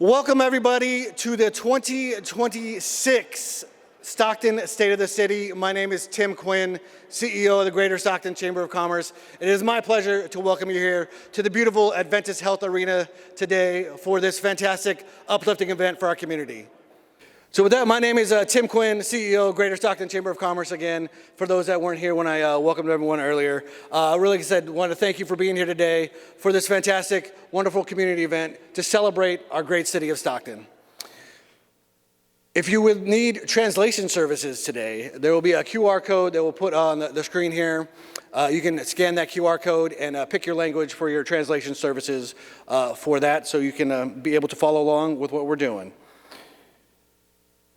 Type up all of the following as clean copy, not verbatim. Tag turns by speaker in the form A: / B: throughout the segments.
A: Welcome everybody to the 2026 Stockton State of the City. My name is Tim Quinn, CEO of the Greater Stockton Chamber of Commerce. It is my pleasure to welcome you here to the beautiful Adventist Health Arena today for this fantastic, uplifting event for our community. So with that, my name is Tim Quinn, CEO of Greater Stockton Chamber of Commerce again, for those that weren't here when I welcomed everyone earlier. I really want to thank you for being here today for this fantastic, wonderful community event to celebrate our great city of Stockton. If you would need translation services today, there will be a QR code that we'll put on the screen here. You can scan that QR code and pick your language for your translation services for that, so you can be able to follow along with what we're doing.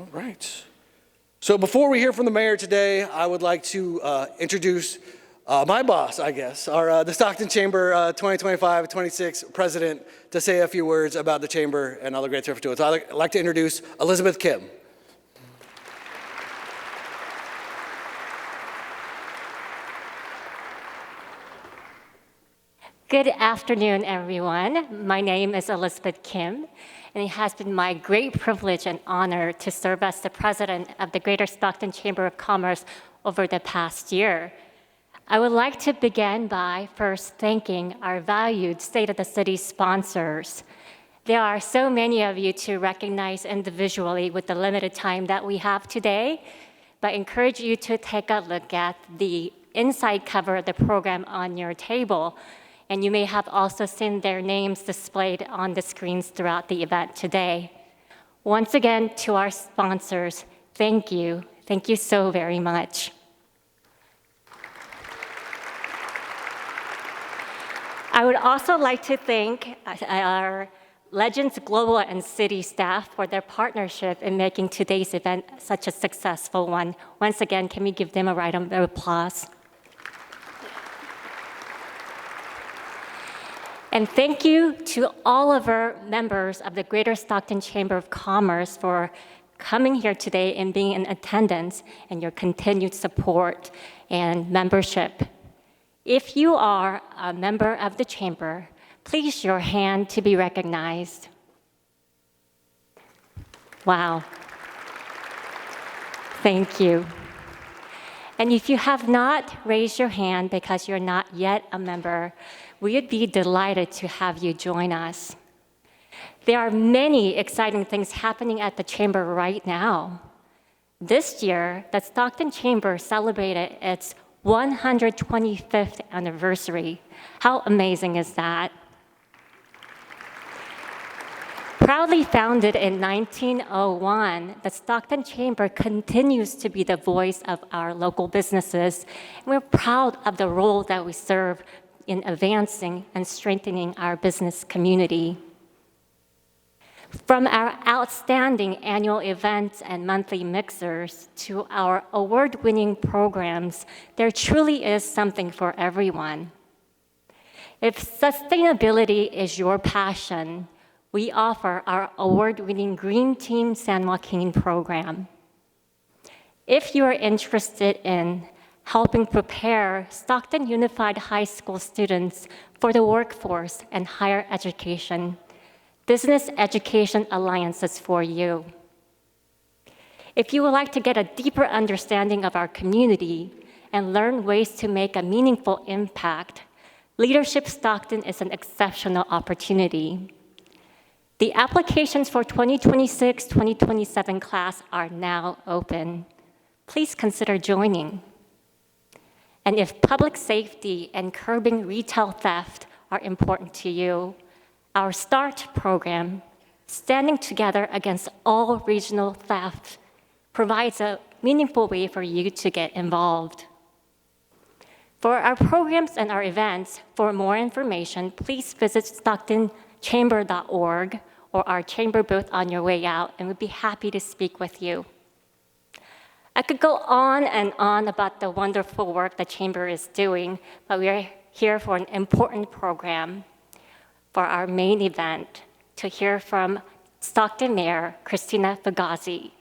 A: All right. So before we hear from the mayor today, I would like to introduce my boss, I guess, the Stockton Chamber 2025-26 president, to say a few words about the chamber and all the great stuff to it. So I'd like to introduce Elizabeth Kim.
B: Good afternoon, everyone. My name is Elizabeth Kim, and it has been my great privilege and honor to serve as the president of the Greater Stockton Chamber of Commerce over the past year. I would like to begin by first thanking our valued State of the City sponsors. There are so many of you to recognize individually with the limited time that we have today, but I encourage you to take a look at the inside cover of the program on your table. And you may have also seen their names displayed on the screens throughout the event today. Once again, to our sponsors, thank you. Thank you so very much. I would also like to thank our Legends Global and City staff for their partnership in making today's event such a successful one. Once again, can we give them a round of applause? And thank you to all of our members of the Greater Stockton Chamber of Commerce for coming here today and being in attendance, and your continued support and membership. If you are a member of the Chamber, please raise your hand to be recognized. Wow. Thank you. And if you have not raised your hand because you're not yet a member, we would be delighted to have you join us. There are many exciting things happening at the Chamber right now. This year, the Stockton Chamber celebrated its 125th anniversary. How amazing is that? Proudly founded in 1901, the Stockton Chamber continues to be the voice of our local businesses. And we're proud of the role that we serve in advancing and strengthening our business community. From our outstanding annual events and monthly mixers to our award-winning programs, there truly is something for everyone. If sustainability is your passion, we offer our award-winning Green Team San Joaquin program. If you are interested in helping prepare Stockton Unified High School students for the workforce and higher education, Business Education Alliance is for you. If you would like to get a deeper understanding of our community and learn ways to make a meaningful impact, Leadership Stockton is an exceptional opportunity. The applications for 2026-2027 class are now open. Please consider joining. And if public safety and curbing retail theft are important to you, our START program, Standing Together Against All Regional Theft, provides a meaningful way for you to get involved. For our programs and our events, for more information, please visit stocktonchamber.org or our chamber booth on your way out, and we'd be happy to speak with you. I could go on and on about the wonderful work the Chamber is doing, but we are here for an important program for our main event, to hear from Stockton Mayor Christina Fugazi.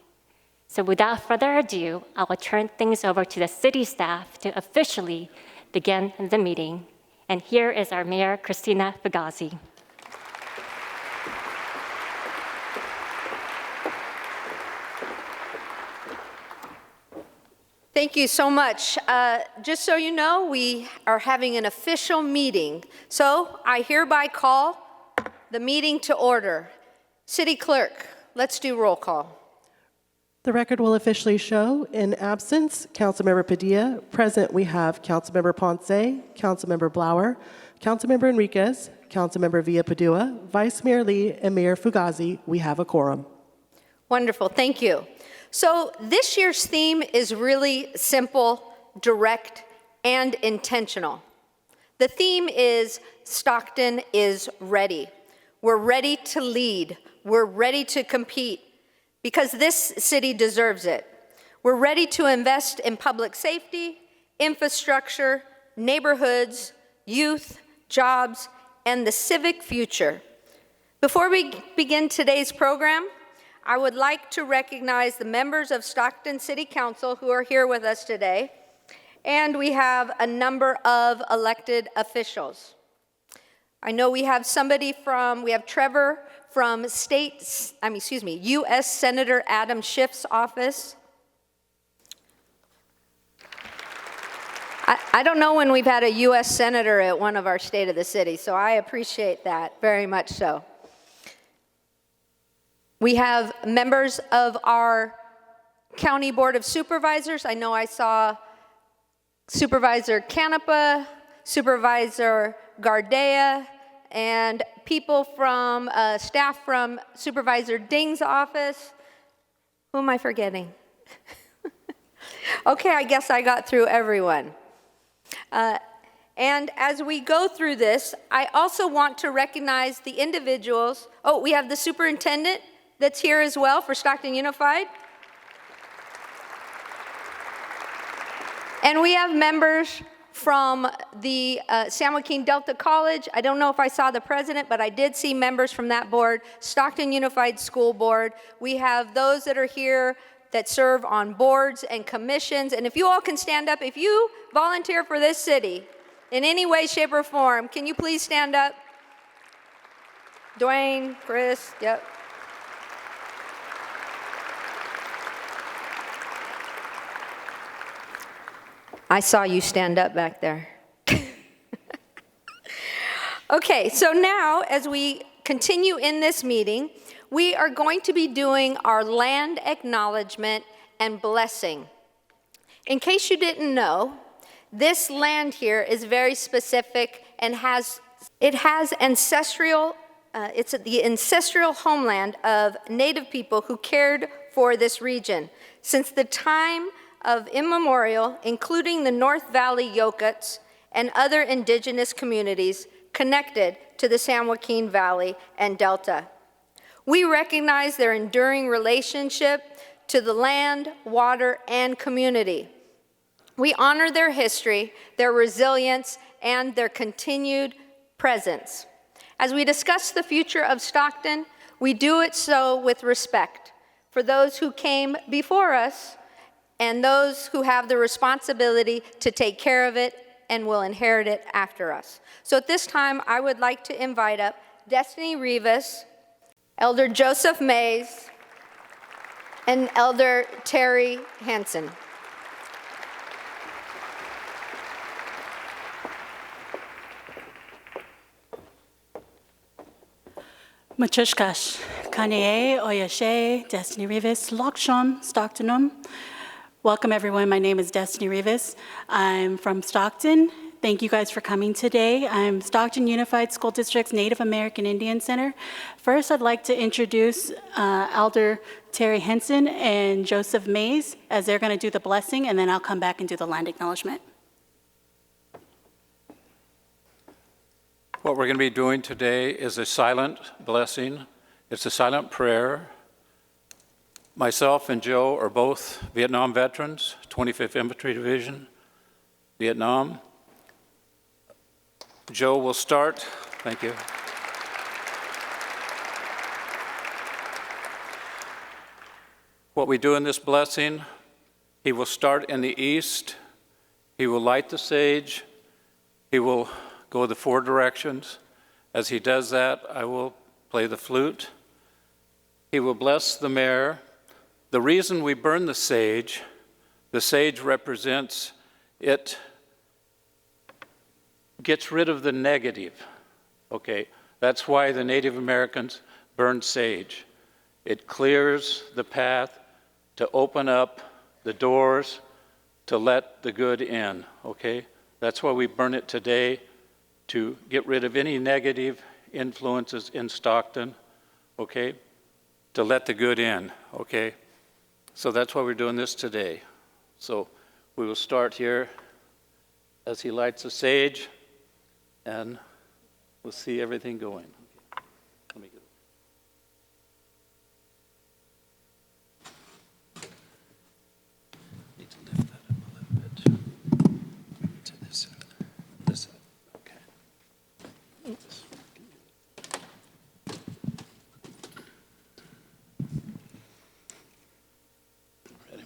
B: So without further ado, I will turn things over to the city staff to officially begin the meeting. And here is our Mayor Christina Fugazi.
C: Thank you so much. Just so you know, we are having an official meeting. So I hereby call the meeting to order. City Clerk, let's do roll call.
D: The record will officially show, in absence, Councilmember Padilla. Present, we have Councilmember Ponce, Councilmember Blauer, Councilmember Enriquez, Councilmember Villapadua, Vice Mayor Lee, and Mayor Fugazi. We have a quorum.
C: Wonderful, thank you. So this year's theme is really simple, direct, and intentional. The theme is Stockton is ready. We're ready to lead. We're ready to compete because this city deserves it. We're ready to invest in public safety, infrastructure, neighborhoods, youth, jobs, and the civic future. Before we begin today's program, I would like to recognize the members of Stockton City Council who are here with us today, and we have a number of elected officials. I know we have Trevor from U.S. Senator Adam Schiff's office. I don't know when we've had a U.S. Senator at one of our State of the City, so I appreciate that very much so. We have members of our County Board of Supervisors. I know I saw Supervisor Canepa, Supervisor Gardea, and people from staff from Supervisor Ding's office. Who am I forgetting? Okay, I guess I got through everyone. And as we go through this, I also want to recognize the individuals. Oh, we have the superintendent that's here as well for Stockton Unified. And we have members from the San Joaquin Delta College. I don't know if I saw the president, but I did see members from that board. Stockton Unified School Board. We have those that are here that serve on boards and commissions. And if you all can stand up, if you volunteer for this city in any way, shape, or form, can you please stand up? Dwayne, Chris, yep. I saw you stand up back there. Okay, so now as we continue in this meeting, we are going to be doing our land acknowledgement and blessing. In case you didn't know, this land here is very specific and it's the ancestral homeland of Native people who cared for this region. Since the time of immemorial, including the North Valley Yokuts and other indigenous communities connected to the San Joaquin Valley and Delta. We recognize their enduring relationship to the land, water, and community. We honor their history, their resilience, and their continued presence. As we discuss the future of Stockton, we do it so with respect for those who came before us and those who have the responsibility to take care of it and will inherit it after us. So at this time, I would like to invite up Destiny Rivas, Elder Joseph Mays, and Elder Terry Hansen.
E: Machushkash, Kanye, Oyashe, Destiny Rivas, Lokshon, Stocktonum. Welcome everyone, my name is Destiny Rivas. I'm from Stockton. Thank you guys for coming today. I'm Stockton Unified School District's Native American Indian Center. First, I'd like to introduce Elder Terry Henson and Joseph Mays as they're gonna do the blessing, and then I'll come back and do the land acknowledgement.
F: What we're going to be doing today is a silent blessing. It's a silent prayer. Myself and Joe are both Vietnam veterans, 25th Infantry Division, Vietnam. Joe will start. Thank you. What we do in this blessing, he will start in the east. He will light the sage. He will go the four directions. As he does that, I will play the flute. He will bless the mayor. The reason we burn the sage The sage represents, it gets rid of the negative, okay? That's why the Native Americans burned sage. It clears the path to open up the doors to let the good in, okay? That's why we burn it today, to get rid of any negative influences in Stockton, okay? To let the good in, okay? So that's why we're doing this today. So we will start here as he lights the sage, and we'll see everything going. Let me get need to lift that up a little bit to this side. This side. Okay. Ready?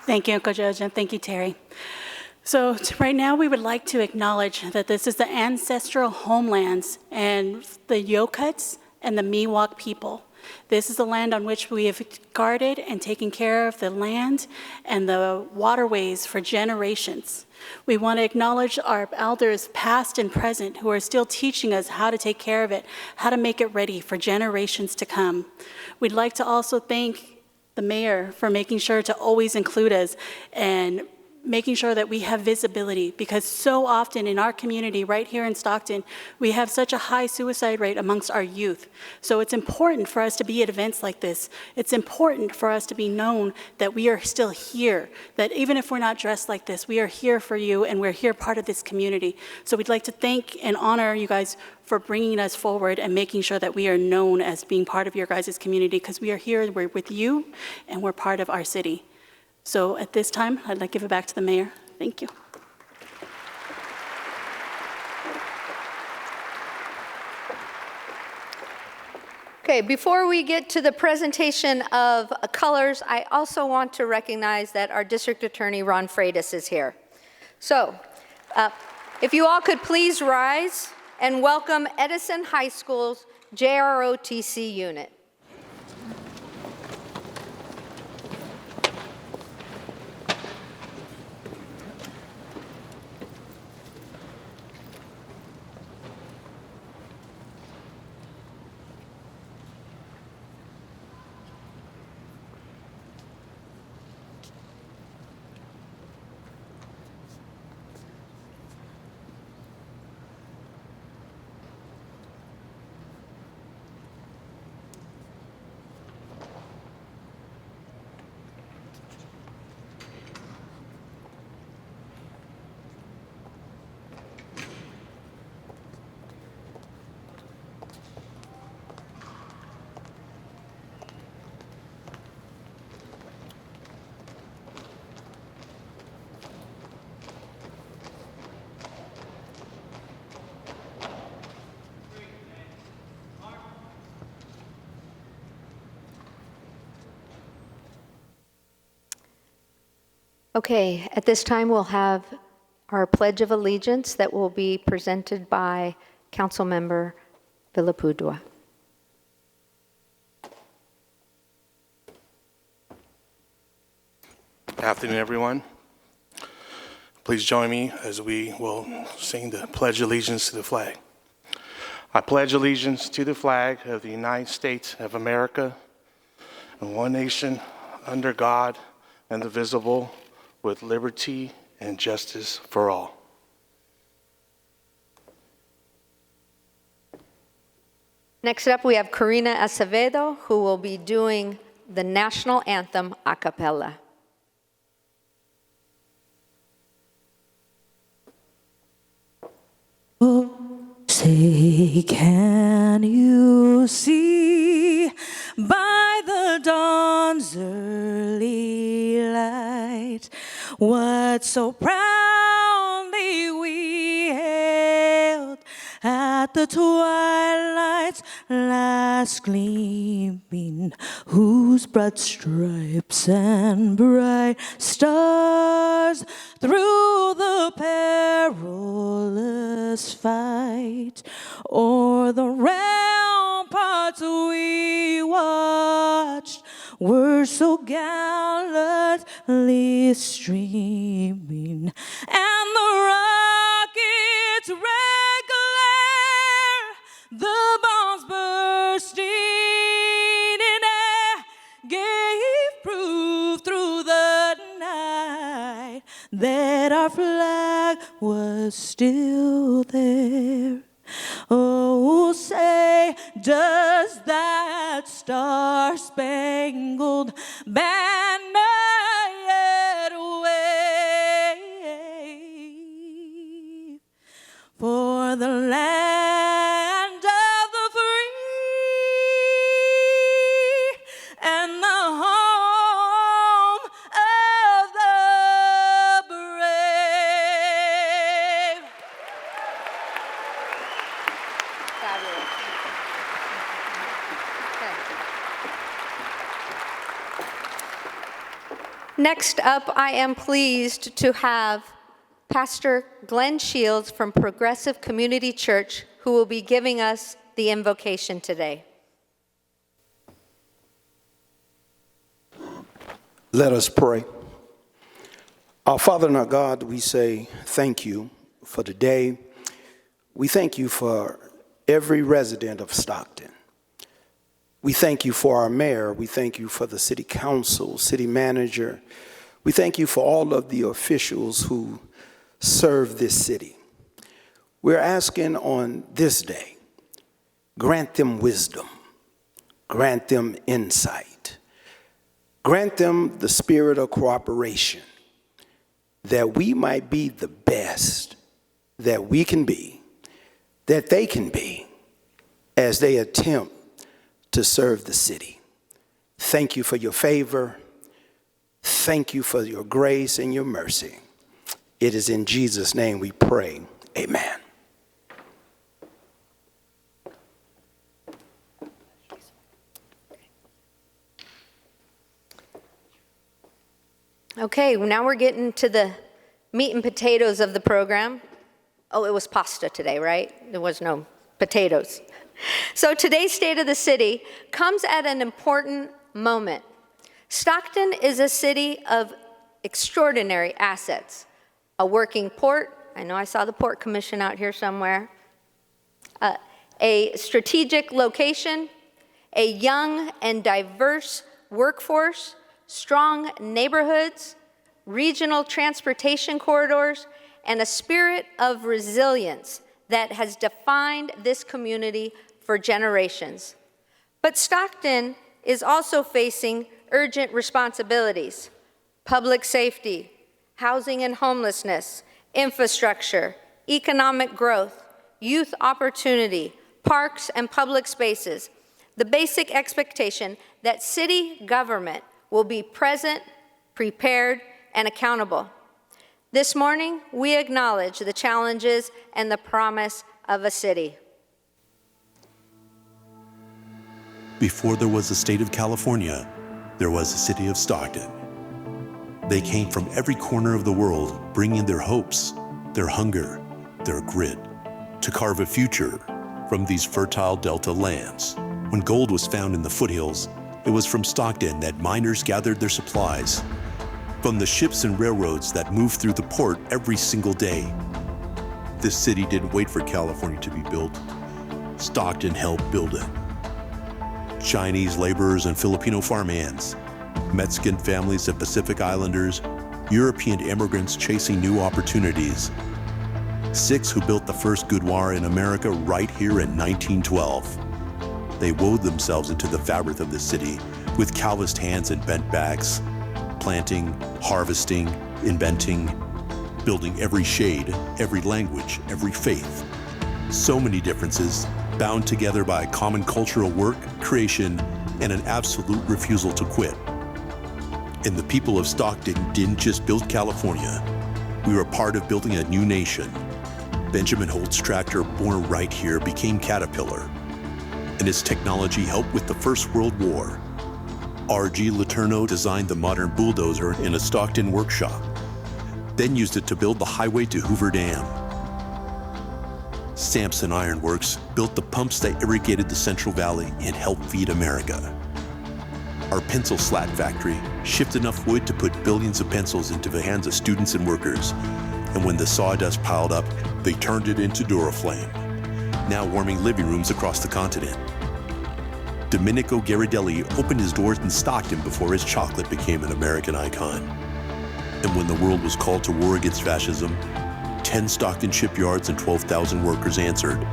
E: Thank you, Uncle Judge, and thank you, Terry. So right now we would like to acknowledge that this is the ancestral homelands and the Yokuts and the Miwok people. This is the land on which we have guarded and taken care of the land and the waterways for generations. We want to acknowledge our elders, past and present, who are still teaching us how to take care of it, how to make it ready for generations to come. We'd like to also thank the mayor for making sure to always include us and making sure that we have visibility, because so often in our community right here in Stockton, we have such a high suicide rate amongst our youth. So it's important for us to be at events like this. It's important for us to be known that we are still here, that even if we're not dressed like this, we are here for you and we're here part of this community. So we'd like to thank and honor you guys for bringing us forward and making sure that we are known as being part of your guys' community, because we are here, we're with you, and we're part of our city. So at this time, I'd like to give it back to the mayor. Thank you.
C: Okay, before we get to the presentation of colors, I also want to recognize that our district attorney, Ron Freitas, is here. So if you all could please rise and welcome Edison High School's JROTC unit. Okay, at this time we'll have our Pledge of Allegiance that will be presented by Councilmember Villapudua.
G: Good afternoon, everyone. Please join me as we will sing the Pledge of Allegiance to the flag. I pledge allegiance to the flag of the United States of America, and one nation under God, indivisible, with liberty and justice for all.
C: Next up, we have Karina Acevedo, who will be doing the national anthem a cappella.
H: Say, can you see by the dawn's early light what so proudly we hailed at the twilight's last gleaming, whose broad stripes and bright stars through the perilous fight o'er the ramparts we watched were so gallantly streaming, and the rockets' red glare, the bombs bursting in air, gave proof through the night that our flag was still there. Oh, say, does that star-spangled banner yet wave for the land of the free and the home of the brave?
C: Fabulous. Next up, I am pleased to have Pastor Glenn Shields from Progressive Community Church, who will be giving us the invocation today.
I: Let us pray. Our Father and our God, we say thank you for today. We thank you for every resident of Stockton. We thank you for our mayor. We thank you for the city council, city manager. We thank you for all of the officials who serve this city. We're asking on this day, grant them wisdom, grant them insight, grant them the spirit of cooperation, that we might be the best that we can be, that they can be, as they attempt to serve the city. Thank you for your favor. Thank you for your grace and your mercy. It is in Jesus' name we pray. Amen.
C: Okay, now we're getting to the meat and potatoes of the program. Oh, it was pasta today, right? There was no potatoes. So today's State of the City comes at an important moment. Stockton is a city of extraordinary assets. A working port, I know I saw the Port Commission out here somewhere. A strategic location, a young and diverse workforce, strong neighborhoods, regional transportation corridors, and a spirit of resilience that has defined this community for generations. But Stockton is also facing urgent responsibilities: public safety, housing and homelessness, infrastructure, economic growth, youth opportunity, parks and public spaces. The basic expectation that city government will be present, prepared, and accountable. This morning, we acknowledge the challenges and the promise of a city.
J: Before there was a state of California, there was a city of Stockton. They came from every corner of the world, bringing their hopes, their hunger, their grit, to carve a future from these fertile delta lands. When gold was found in the foothills, it was from Stockton that miners gathered their supplies, from the ships and railroads that moved through the port every single day. This city didn't wait for California to be built. Stockton helped build it. Chinese laborers and Filipino farmhands, Mexican families and Pacific Islanders, European immigrants chasing new opportunities. 6 who built the first boudoir in America right here in 1912. They wove themselves into the fabric of the city with calloused hands and bent backs, planting, harvesting, inventing, building every shade, every language, every faith. So many differences, bound together by common cultural work, creation, and an absolute refusal to quit. And the people of Stockton didn't just build California. We were part of building a new nation. Benjamin Holt's tractor, born right here, became Caterpillar, and its technology helped with the First World War. R.G. Letourneau designed the modern bulldozer in a Stockton workshop, then used it to build the highway to Hoover Dam. Sampson Iron Works built the pumps that irrigated the Central Valley and helped feed America. Our pencil slat factory shipped enough wood to put billions of pencils into the hands of students and workers, and when the sawdust piled up, they turned it into Duraflame, now warming living rooms across the continent. Domenico Ghirardelli opened his doors in Stockton before his chocolate became an American icon. And when the world was called to war against fascism, 10 Stockton shipyards and 12,000 workers answered,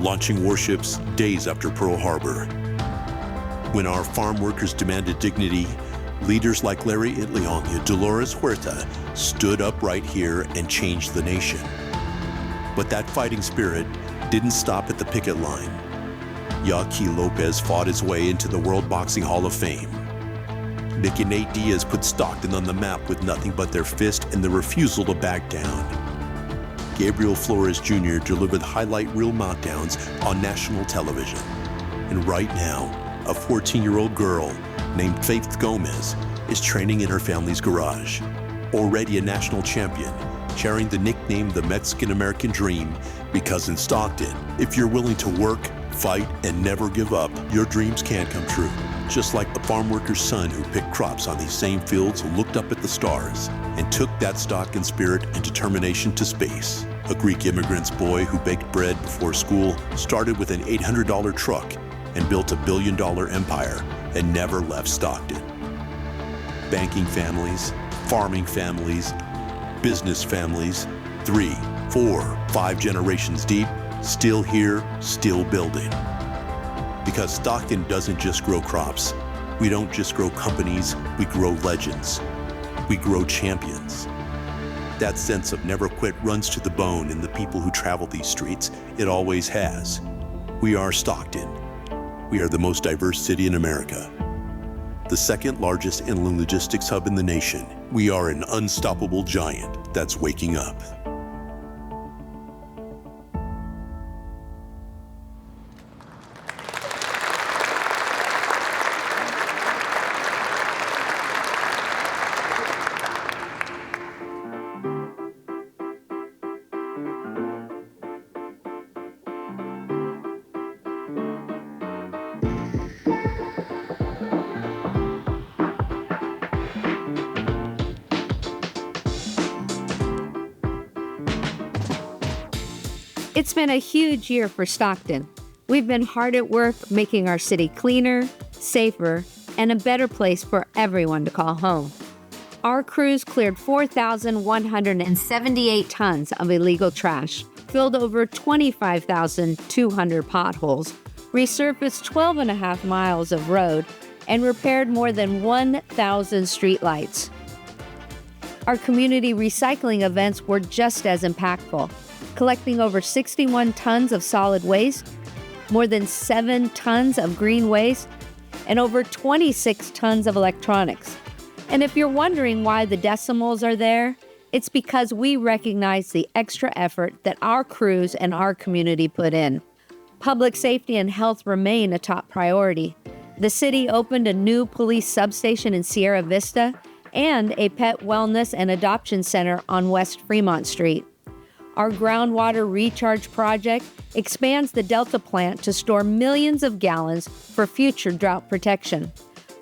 J: launching warships days after Pearl Harbor. When our farm workers demanded dignity, leaders like Larry Itliong and Dolores Huerta stood up right here and changed the nation. But that fighting spirit didn't stop at the picket line. Yaqui Lopez fought his way into the World Boxing Hall of Fame. Nick and Nate Diaz put Stockton on the map with nothing but their fist and the refusal to back down. Gabriel Flores Jr. delivered highlight reel meltdowns on national television. And right now, a 14-year-old girl named Faith Gomez is training in her family's garage. Already a national champion, sharing the nickname the Mexican-American Dream, because in Stockton, if you're willing to work, fight, and never give up, your dreams can come true. Just like the farm worker's son who picked crops on these same fields, looked up at the stars, and took that Stockton spirit and determination to space. A Greek immigrant's boy who baked bread before school started with an $800 truck and built a billion-dollar empire and never left Stockton. Banking families, farming families, business families, 3, 4, 5 generations deep, still here, still building. Because Stockton doesn't just grow crops. We don't just grow companies, we grow legends. We grow champions. That sense of never quit runs to the bone in the people who travel these streets. It always has. We are Stockton. We are the most diverse city in America. The second largest inland logistics hub in the nation. We are an unstoppable giant that's waking up.
C: It's been a huge year for Stockton. We've been hard at work making our city cleaner, safer, and a better place for everyone to call home. Our crews cleared 4,178 tons of illegal trash, filled over 25,200 potholes, resurfaced 12.5 miles of road, and repaired more than 1,000 streetlights. Our community recycling events were just as impactful, collecting over 61 tons of solid waste, more than 7 tons of green waste, and over 26 tons of electronics. And if you're wondering why the decimals are there, it's because we recognize the extra effort that our crews and our community put in. Public safety and health remain a top priority. The city opened a new police substation in Sierra Vista, and a pet wellness and adoption center on West Fremont Street. Our groundwater recharge project expands the Delta plant to store millions of gallons for future drought protection.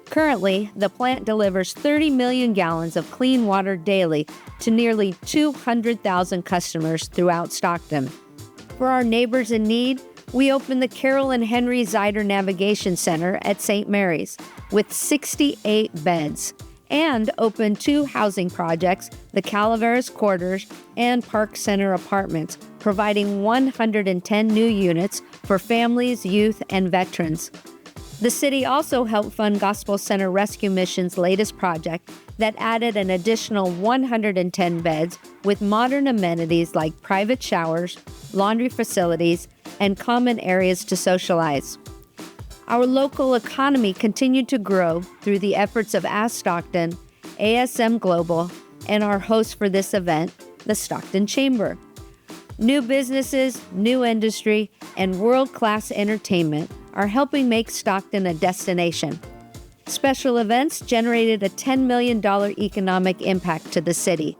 C: Currently, the plant delivers 30 million gallons of clean water daily to nearly 200,000 customers throughout Stockton. For our neighbors in need, we opened the Carol and Henry Zyder Navigation Center at St. Mary's with 68 beds, and opened 2 housing projects, the Calaveras Quarters and Park Center Apartments, providing 110 new units for families, youth, and veterans. The city also helped fund Gospel Center Rescue Mission's latest project that added an additional 110 beds with modern amenities like private showers, laundry facilities, and common areas to socialize. Our local economy continued to grow through the efforts of Ask Stockton, ASM Global, and our host for this event, the Stockton Chamber. New businesses, new industry, and world-class entertainment are helping make Stockton a destination. Special events generated a $10 million economic impact to the city.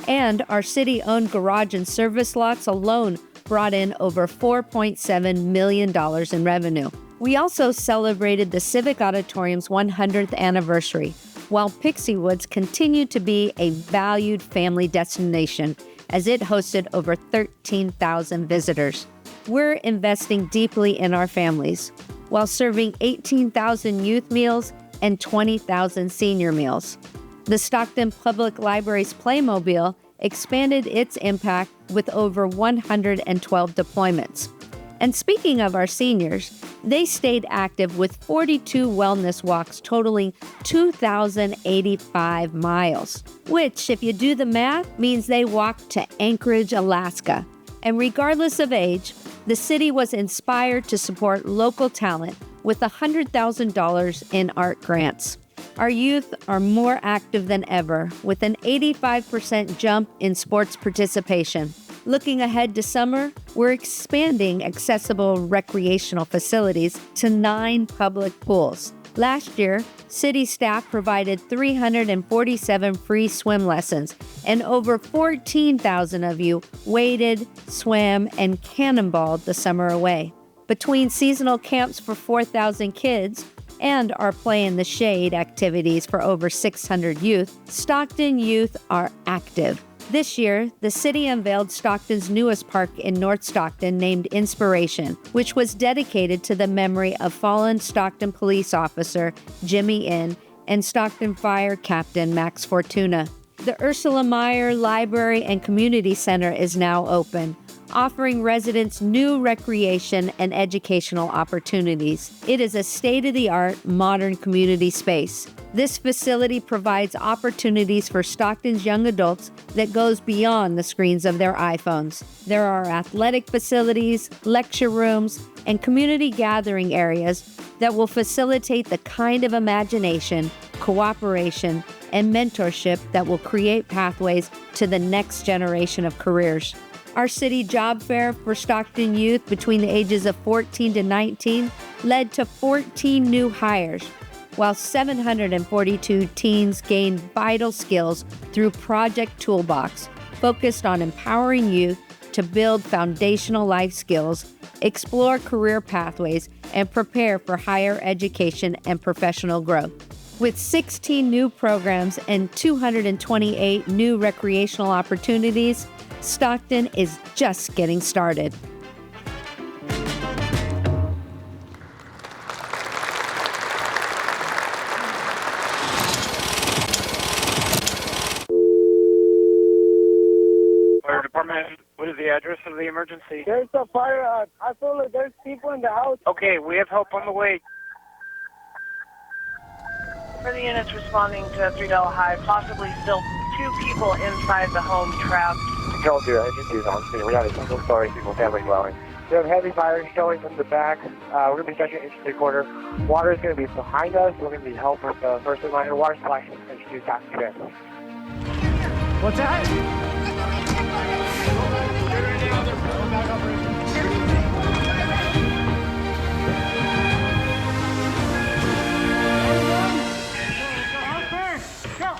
C: And our city-owned garage and service lots alone brought in over $4.7 million in revenue. We also celebrated the Civic Auditorium's 100th anniversary, while Pixie Woods continued to be a valued family destination as it hosted over 13,000 visitors. We're investing deeply in our families while serving 18,000 youth meals and 20,000 senior meals. The Stockton Public Library's Playmobile expanded its impact with over 112 deployments. And speaking of our seniors, they stayed active with 42 wellness walks totaling 2,085 miles, which, if you do the math, means they walked to Anchorage, Alaska. And regardless of age, the city was inspired to support local talent with $100,000 in art grants. Our youth are more active than ever, with an 85% jump in sports participation. Looking ahead to summer, we're expanding accessible recreational facilities to 9 public pools. Last year, city staff provided 347 free swim lessons, and over 14,000 of you waded, swam, and cannonballed the summer away. Between seasonal camps for 4,000 kids and our Play in the Shade activities for over 600 youth, Stockton youth are active. This year, the city unveiled Stockton's newest park in North Stockton named Inspiration, which was dedicated to the memory of fallen Stockton police officer Jimmy Inn and Stockton Fire Captain Max Fortuna. The Ursula Meyer Library and Community Center is now open, offering residents new recreation and educational opportunities. It is a state-of-the-art modern community space. This facility provides opportunities for Stockton's young adults that goes beyond the screens of their iPhones. There are athletic facilities, lecture rooms, and community gathering areas that will facilitate the kind of imagination, cooperation, and mentorship that will create pathways to the next generation of careers. Our city job fair for Stockton youth between the ages of 14 to 19 led to 14 new hires, while 742 teens gained vital skills through Project Toolbox, focused on empowering youth to build foundational life skills, explore career pathways, and prepare for higher education and professional growth. With 16 new programs and 228 new recreational opportunities, Stockton is just getting started.
K: Fire department, what is the address of the emergency?
L: There's a fire. I feel like there's people in the house.
K: Okay, we have help on the way.
M: For the units responding to 3 Delta High, possibly still 2 people inside the home trapped.
L: Control to agencies on scene. We have a single-story single-family dwelling. We have heavy fire showing from the back. We're going to be stretching into the quarter. Water is going to be behind us. We're going to be help with the first reminder water supply and introduce after this. What's that? Go!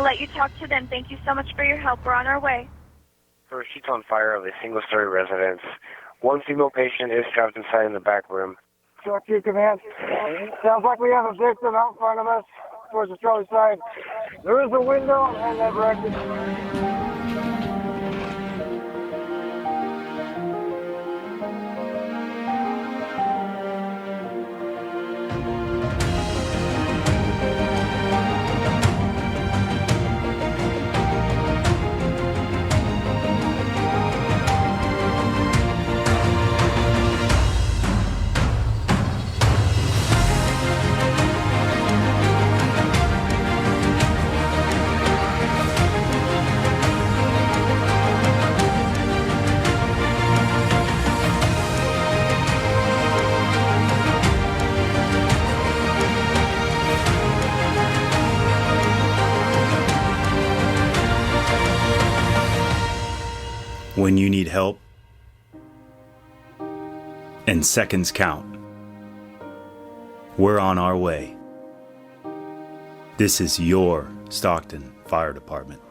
N: let you talk to them. Thank you so much for your help. We're on our way.
L: First sheets on fire of a single-story residence. One female patient is trapped inside in the back room.
O: Truck 2 command. Sounds like we have a victim out in front of us towards the Charlie side. There is a window in that direction.
P: When you need help and seconds count, we're on our way. This is your Stockton Fire Department.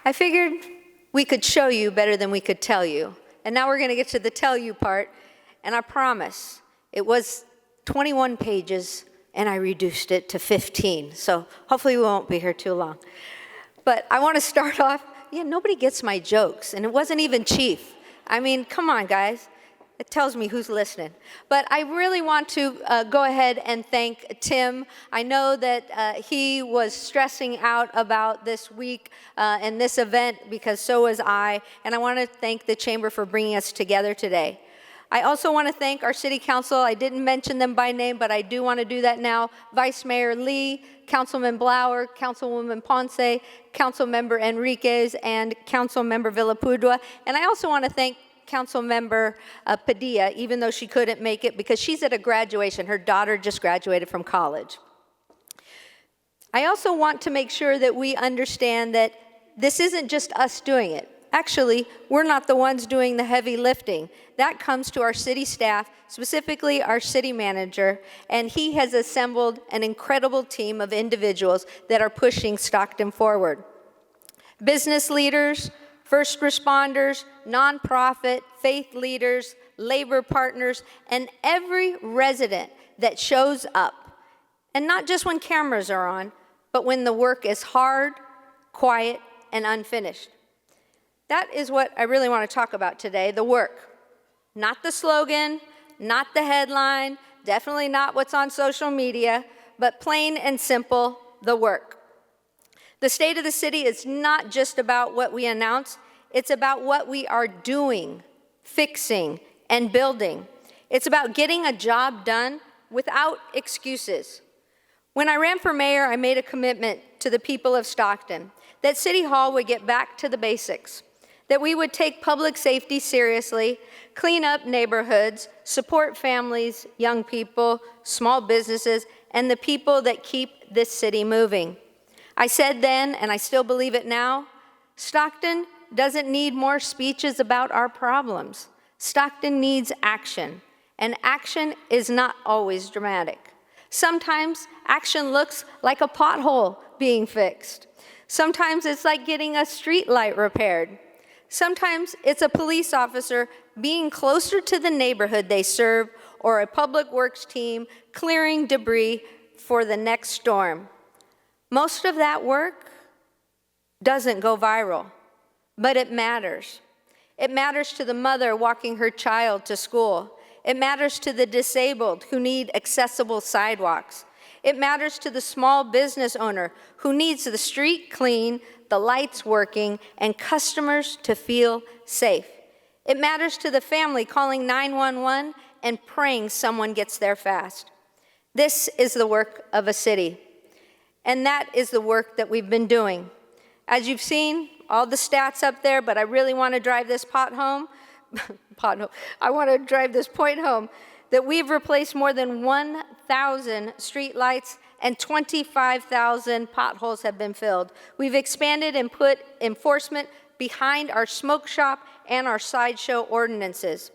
C: I figured we could show you better than we could tell you. And now we're going to get to the tell you part. And I promise, it was 21 pages, and I reduced it to 15. So hopefully we won't be here too long. But I want to start off, nobody gets my jokes, and it wasn't even Chief. I mean, come on, guys. It tells me who's listening. But I really want to go ahead and thank Tim. I know that he was stressing out about this week and this event, because so was I. And I want to thank the Chamber for bringing us together today. I also want to thank our City Council. I didn't mention them by name, but I do want to do that now. Vice Mayor Lee, Councilman Blower, Councilwoman Ponce, Councilmember Enriquez, and Councilmember Villapudua. And I also want to thank Councilmember Padilla, even though she couldn't make it because she's at a graduation. Her daughter just graduated from college. I also want to make sure that we understand that this isn't just us doing it. Actually, we're not the ones doing the heavy lifting. That comes to our city staff, specifically our city manager, and he has assembled an incredible team of individuals that are pushing Stockton forward. Business leaders, first responders, nonprofit, faith leaders, labor partners, and every resident that shows up. And not just when cameras are on, but when the work is hard, quiet, and unfinished. That is what I really want to talk about today, the work. Not the slogan, not the headline, definitely not what's on social media, but plain and simple, the work. The state of the city is not just about what we announce, it's about what we are doing, fixing, and building. It's about getting a job done without excuses. When I ran for mayor, I made a commitment to the people of Stockton that City Hall would get back to the basics, that we would take public safety seriously, clean up neighborhoods, support families, young people, small businesses, and the people that keep this city moving. I said then, and I still believe it now, Stockton doesn't need more speeches about our problems. Stockton needs action, and action is not always dramatic. Sometimes action looks like a pothole being fixed. Sometimes it's like getting a street light repaired. Sometimes it's a police officer being closer to the neighborhood they serve, or a public works team clearing debris for the next storm. Most of that work doesn't go viral, but it matters. It matters to the mother walking her child to school. It matters to the disabled who need accessible sidewalks. It matters to the small business owner who needs the street clean, the lights working, and customers to feel safe. It matters to the family calling 911 and praying someone gets there fast. This is the work of a city, and that is the work that we've been doing. As you've seen, all the stats up there, but I really want to drive this point home, that we've replaced more than 1,000 street lights and 25,000 potholes have been filled. We've expanded and put enforcement behind our smoke shop and our sideshow ordinances.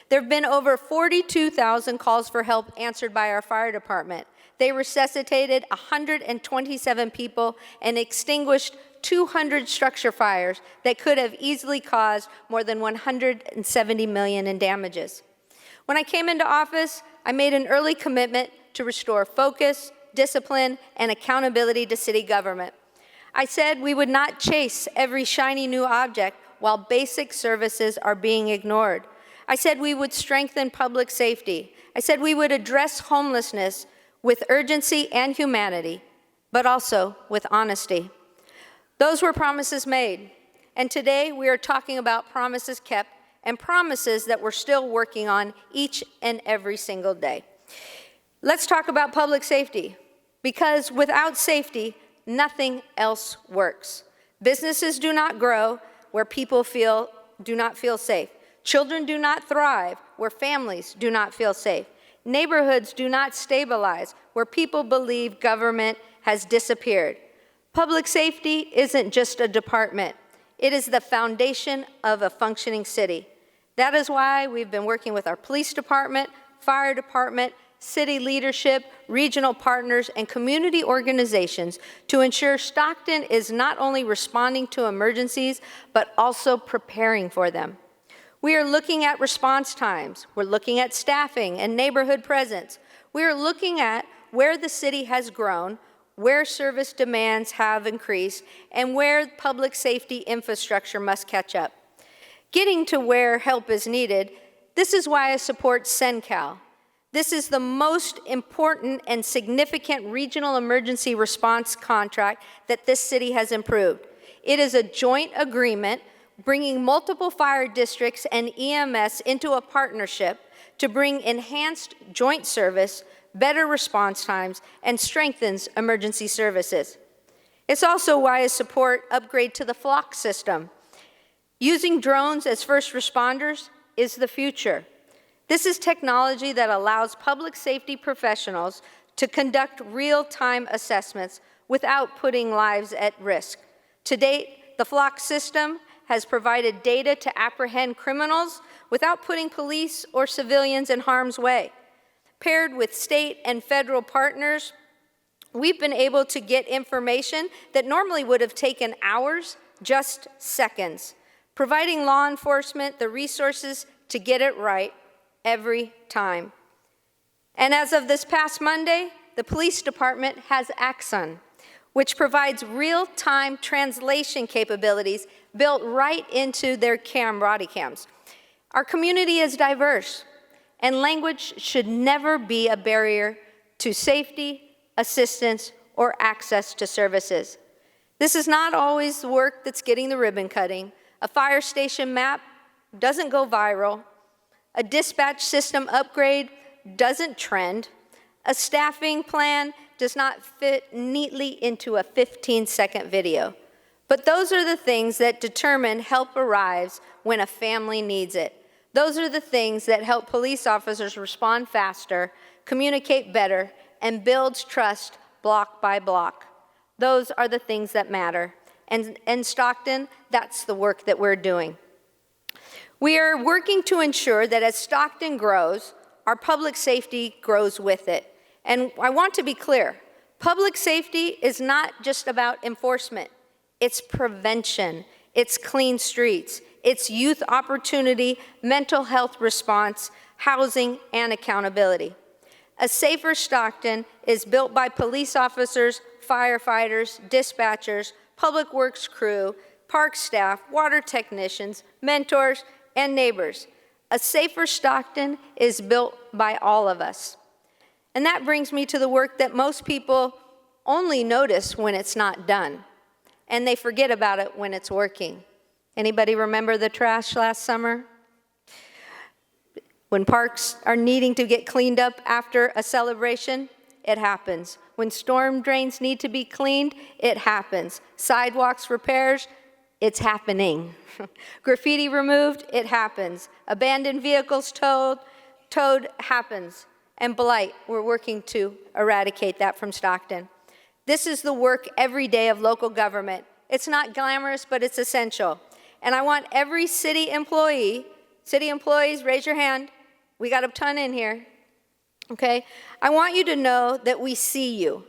C: There have been over 42,000 calls for help answered by our fire department. They resuscitated 127 people and extinguished 200 structure fires that could have easily caused more than $170 million in damages. When I came into office, I made an early commitment to restore focus, discipline, and accountability to city government. I said we would not chase every shiny new object while basic services are being ignored. I said we would strengthen public safety. I said we would address homelessness with urgency and humanity, but also with honesty. Those were promises made, and today we are talking about promises kept and promises that we're still working on each and every single day. Let's talk about public safety, because without safety, nothing else works. Businesses do not grow where people do not feel safe. Children do not thrive where families do not feel safe. Neighborhoods do not stabilize where people believe government has disappeared. Public safety isn't just a department. It is the foundation of a functioning city. That is why we've been working with our police department, fire department, city leadership, regional partners, and community organizations to ensure Stockton is not only responding to emergencies, but also preparing for them. We are looking at response times. We're looking at staffing and neighborhood presence. We are looking at where the city has grown, where service demands have increased, and where public safety infrastructure must catch up. Getting to where help is needed, this is why I support CENCAL. This is the most important and significant regional emergency response contract that this city has improved. It is a joint agreement bringing multiple fire districts and EMS into a partnership to bring enhanced joint service, better response times, and strengthens emergency services. It's also why I support upgrade to the flock system. Using drones as first responders is the future. This is technology that allows public safety professionals to conduct real-time assessments without putting lives at risk. To date, the flock system has provided data to apprehend criminals without putting police or civilians in harm's way. Paired with state and federal partners, we've been able to get information that normally would have taken hours, just seconds, providing law enforcement the resources to get it right every time. And as of this past Monday, the police department has Axon, which provides real-time translation capabilities built right into their body cams. Our community is diverse, and language should never be a barrier to safety, assistance, or access to services. This is not always the work that's getting the ribbon cutting. A fire station map doesn't go viral. A dispatch system upgrade doesn't trend. A staffing plan does not fit neatly into a 15-second video. But those are the things that determine help arrives when a family needs it. Those are the things that help police officers respond faster, communicate better, and builds trust block by block. Those are the things that matter. And in Stockton, that's the work that we're doing. We are working to ensure that as Stockton grows, our public safety grows with it. And I want to be clear, public safety is not just about enforcement. It's prevention, it's clean streets, it's youth opportunity, mental health response, housing, and accountability. A safer Stockton is built by police officers, firefighters, dispatchers, public works crew, park staff, water technicians, mentors, and neighbors. A safer Stockton is built by all of us. And that brings me to the work that most people only notice when it's not done, and they forget about it when it's working. Anybody remember the trash last summer? When parks are needing to get cleaned up after a celebration, it happens. When storm drains need to be cleaned, it happens. Sidewalks repairs, it's happening. Graffiti removed, it happens. Abandoned vehicles towed happens. And blight, we're working to eradicate that from Stockton. This is the work every day of local government. It's not glamorous, but it's essential. And I want every city employees, raise your hand. We got a ton in here, okay? I want you to know that we see you.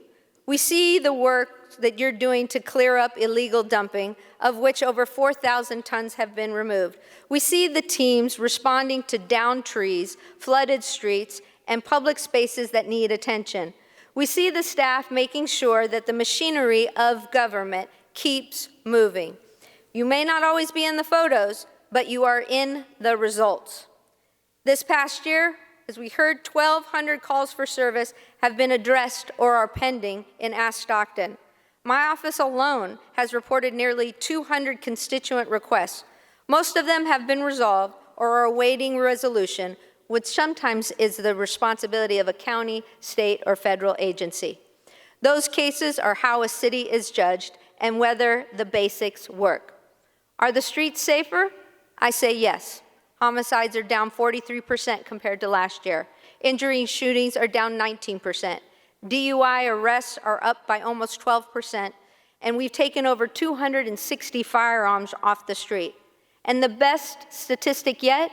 C: We see the work that you're doing to clear up illegal dumping, of which over 4,000 tons have been removed. We see the teams responding to downed trees, flooded streets, and public spaces that need attention. We see the staff making sure that the machinery of government keeps moving. You may not always be in the photos, but you are in the results. This past year, as we heard, 1,200 calls for service have been addressed or are pending in Ask Stockton. My office alone has reported nearly 200 constituent requests. Most of them have been resolved or are awaiting resolution, which sometimes is the responsibility of a county, state, or federal agency. Those cases are how a city is judged and whether the basics work. Are the streets safer? I say yes. Homicides are down 43% compared to last year. Injury and shootings are down 19%. DUI arrests are up by almost 12%. And we've taken over 260 firearms off the street. And the best statistic yet,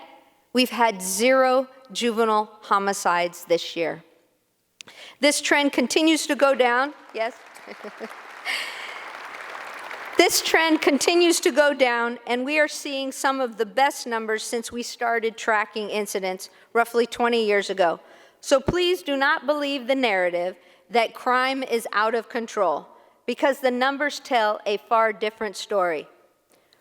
C: we've had 0 juvenile homicides this year. This trend continues to go down. Yes? This trend continues to go down, and we are seeing some of the best numbers since we started tracking incidents roughly 20 years ago. So please do not believe the narrative that crime is out of control, because the numbers tell a far different story.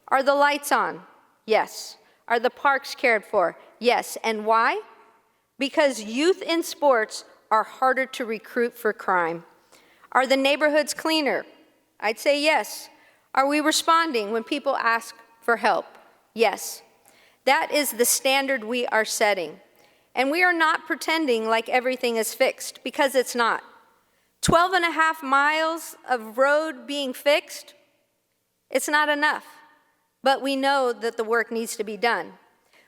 C: Are the lights on? Yes. Are the parks cared for? Yes. And why? Because youth in sports are harder to recruit for crime. Are the neighborhoods cleaner? I'd say yes. Are we responding when people ask for help? Yes. That is the standard we are setting. And we are not pretending like everything is fixed, because it's not. 12.5 miles of road being fixed, it's not enough. But we know that the work needs to be done.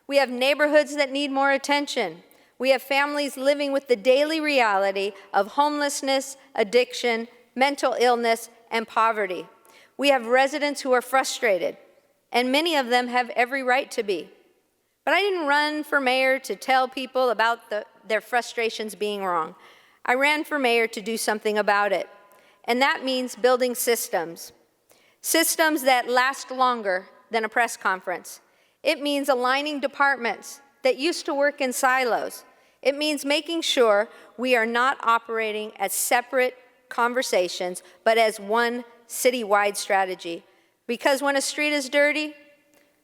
C: We have neighborhoods that need more attention. We have families living with the daily reality of homelessness, addiction, mental illness, and poverty. We have residents who are frustrated, and many of them have every right to be. But I didn't run for mayor to tell people about their frustrations being wrong. I ran for mayor to do something about it, and that means building systems. Systems that last longer than a press conference. It means aligning departments that used to work in silos. It means making sure we are not operating as separate conversations, but as one citywide strategy. Because when a street is dirty,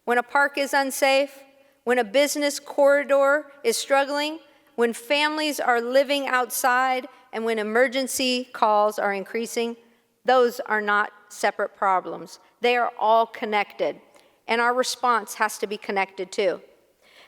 C: when a park is unsafe, when a business corridor is struggling, when families are living outside, and when emergency calls are increasing, those are not separate problems. They are all connected, and our response has to be connected too.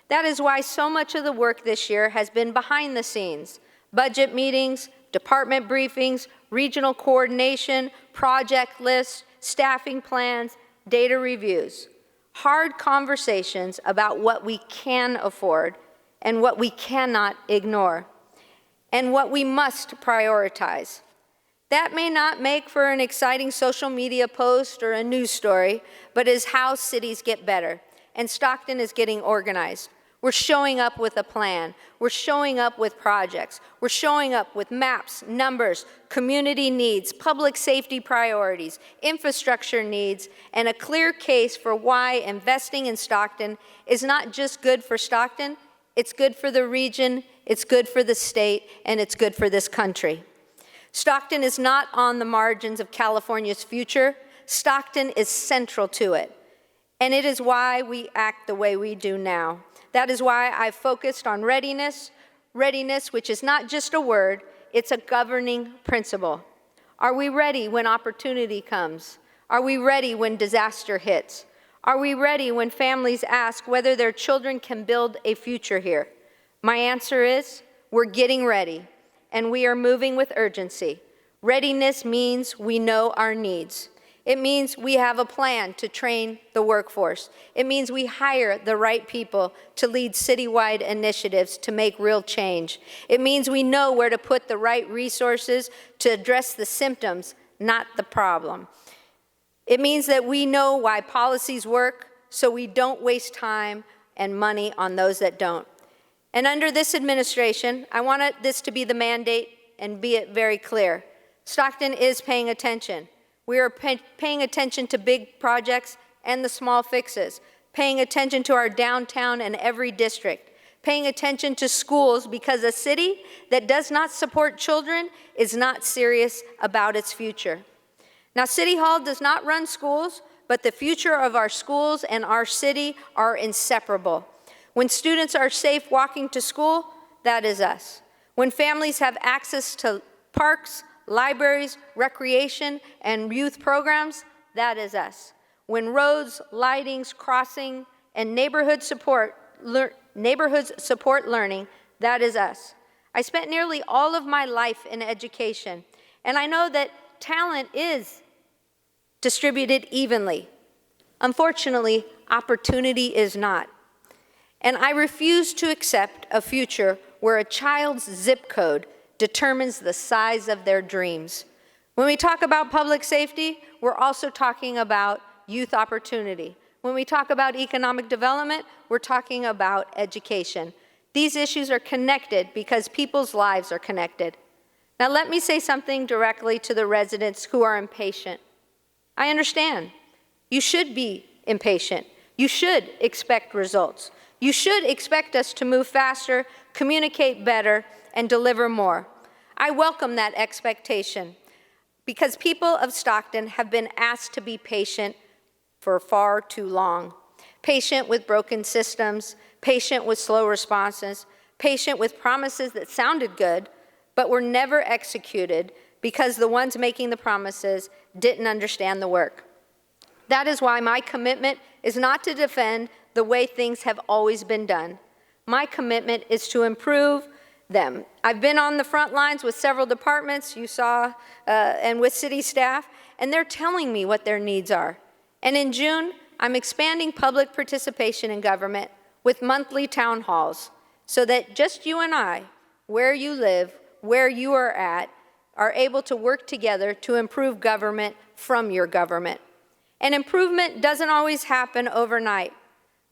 C: That is why so much of the work this year has been behind the scenes. Budget meetings, department briefings, regional coordination, project lists, staffing plans, data reviews. Hard conversations about what we can afford and what we cannot ignore, and what we must prioritize. That may not make for an exciting social media post or a news story, but is how cities get better, and Stockton is getting organized. We're showing up with a plan. We're showing up with projects. We're showing up with maps, numbers, community needs, public safety priorities, infrastructure needs, and a clear case for why investing in Stockton is not just good for Stockton, it's good for the region, it's good for the state, and it's good for this country. Stockton is not on the margins of California's future. Stockton is central to it. And it is why we act the way we do now. That is why I've focused on readiness, which is not just a word, it's a governing principle. Are we ready when opportunity comes? Are we ready when disaster hits? Are we ready when families ask whether their children can build a future here? My answer is, we're getting ready, and we are moving with urgency. Readiness means we know our needs. It means we have a plan to train the workforce. It means we hire the right people to lead citywide initiatives to make real change. It means we know where to put the right resources to address the symptoms, not the problem. It means that we know why policies work, so we don't waste time and money on those that don't. And under this administration, I want this to be the mandate and be it very clear. Stockton is paying attention. We are paying attention to big projects and the small fixes, paying attention to our downtown and every district, paying attention to schools, because a city that does not support children is not serious about its future. Now, City Hall does not run schools, but the future of our schools and our city are inseparable. When students are safe walking to school, that is us. When families have access to parks, libraries, recreation, and youth programs, that is us. When roads, lightings, crossing, and neighborhoods support learning, that is us. I spent nearly all of my life in education, and I know that talent is distributed evenly. Unfortunately, opportunity is not. And I refuse to accept a future where a child's zip code determines the size of their dreams. When we talk about public safety, we're also talking about youth opportunity. When we talk about economic development, we're talking about education. These issues are connected because people's lives are connected. Now let me say something directly to the residents who are impatient. I understand. You should be impatient. You should expect results. You should expect us to move faster, communicate better, and deliver more. I welcome that expectation because people of Stockton have been asked to be patient for far too long. Patient with broken systems, patient with slow responses, patient with promises that sounded good, but were never executed because the ones making the promises didn't understand the work. That is why my commitment is not to defend the way things have always been done. My commitment is to improve them. I've been on the front lines with several departments, you saw, and with city staff, and they're telling me what their needs are. And in June, I'm expanding public participation in government with monthly town halls so that just you and I, where you live, where you are at, are able to work together to improve government from your government. And improvement doesn't always happen overnight,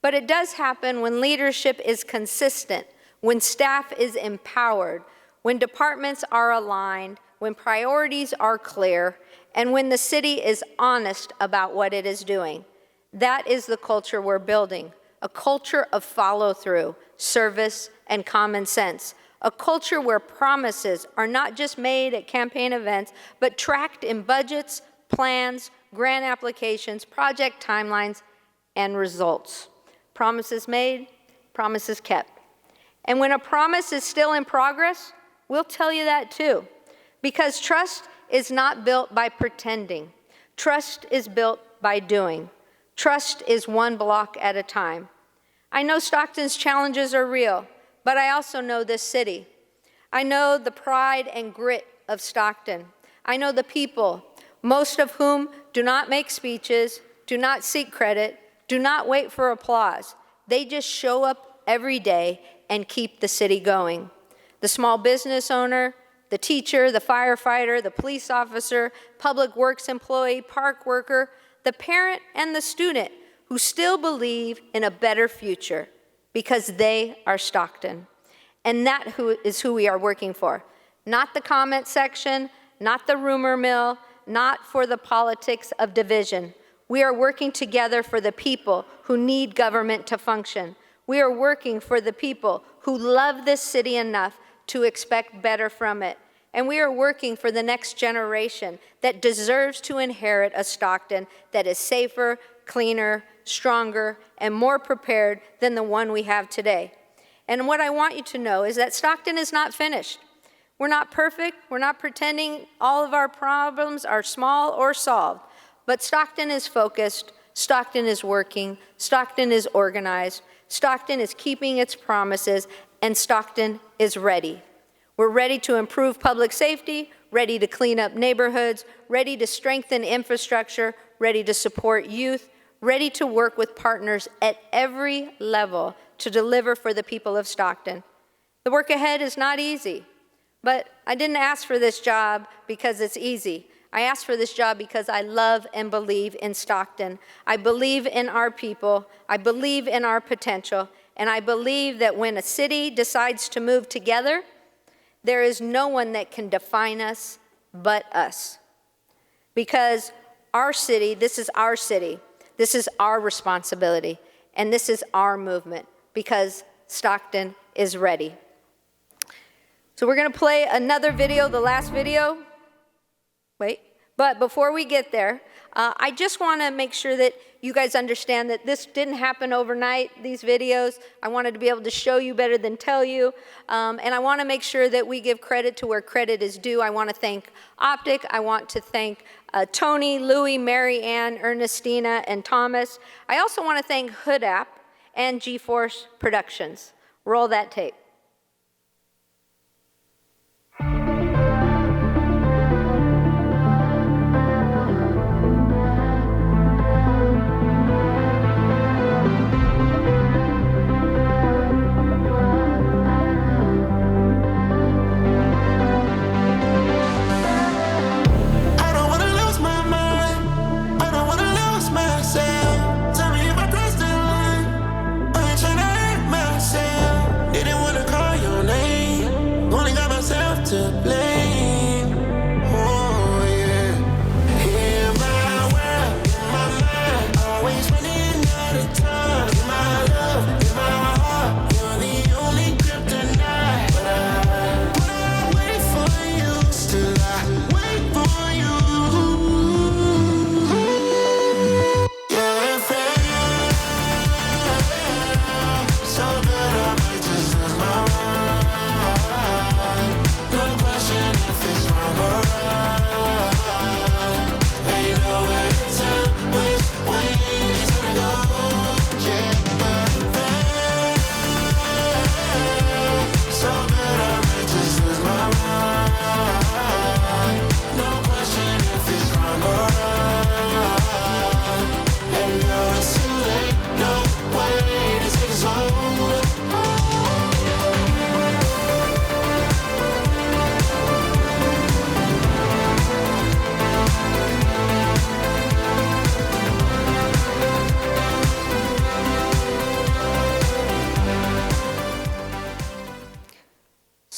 C: but it does happen when leadership is consistent, when staff is empowered, when departments are aligned, when priorities are clear, and when the city is honest about what it is doing. That is the culture we're building, a culture of follow-through, service, and common sense, a culture where promises are not just made at campaign events, but tracked in budgets, plans, grant applications, project timelines, and results. Promises made, promises kept. And when a promise is still in progress, we'll tell you that too. Because trust is not built by pretending. Trust is built by doing. Trust is one block at a time. I know Stockton's challenges are real, but I also know this city. I know the pride and grit of Stockton. I know the people, most of whom do not make speeches, do not seek credit, do not wait for applause. They just show up every day and keep the city going. The small business owner, the teacher, the firefighter, the police officer, public works employee, park worker, the parent and the student who still believe in a better future because they are Stockton. And that is who we are working for. Not the comment section, not the rumor mill, not for the politics of division. We are working together for the people who need government to function. We are working for the people who love this city enough to expect better from it. And we are working for the next generation that deserves to inherit a Stockton that is safer, cleaner, stronger, and more prepared than the one we have today. And what I want you to know is that Stockton is not finished. We're not perfect. We're not pretending all of our problems are small or solved. But Stockton is focused. Stockton is working. Stockton is organized. Stockton is keeping its promises. And Stockton is ready. We're ready to improve public safety, ready to clean up neighborhoods, ready to strengthen infrastructure, ready to support youth, ready to work with partners at every level to deliver for the people of Stockton. The work ahead is not easy, but I didn't ask for this job because it's easy. I asked for this job because I love and believe in Stockton. I believe in our people, I believe in our potential, and I believe that when a city decides to move together, there is no one that can define us but us. Because our city, this is our city, this is our responsibility, and this is our movement, because Stockton is ready. So we're gonna play another video, the last video. Wait, but before we get there, I just wanna make sure that you guys understand that this didn't happen overnight, these videos. I wanted to be able to show you better than tell you. And I wanna make sure that we give credit to where credit is due. I wanna thank Optic. I want to thank Tony, Louie, Mary Ann, Ernestina, and Thomas. I also wanna thank Hood App and GeForce Productions. Roll that tape.
Q: Tell me if I crossed the line. I ain't tryna hurt myself. Didn't wanna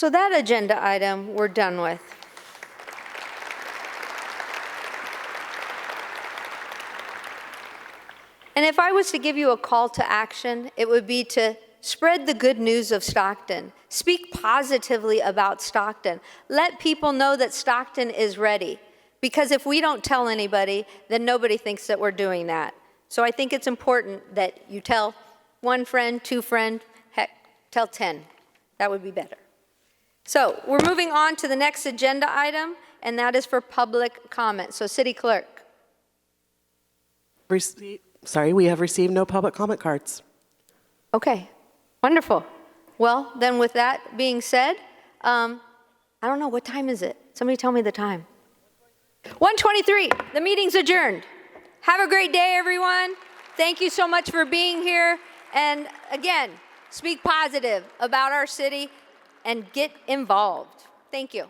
C: So that agenda item we're done with. And if I was to give you a call to action, it would be to spread the good news of Stockton. Speak positively about Stockton. Let people know that Stockton is ready. Because if we don't tell anybody, then nobody thinks that we're doing that. So I think it's important that you tell one friend, two friends, heck, tell 10. That would be better. So we're moving on to the next agenda item, and that is for public comment. So City Clerk.
D: Sorry, we have received no public comment cards.
C: Okay, wonderful. Well, then with that being said, I don't know, what time is it? Somebody tell me the time. 1:23, the meeting's adjourned. Have a great day, everyone. Thank you so much for being here. And again, speak positive about our city and get involved. Thank you.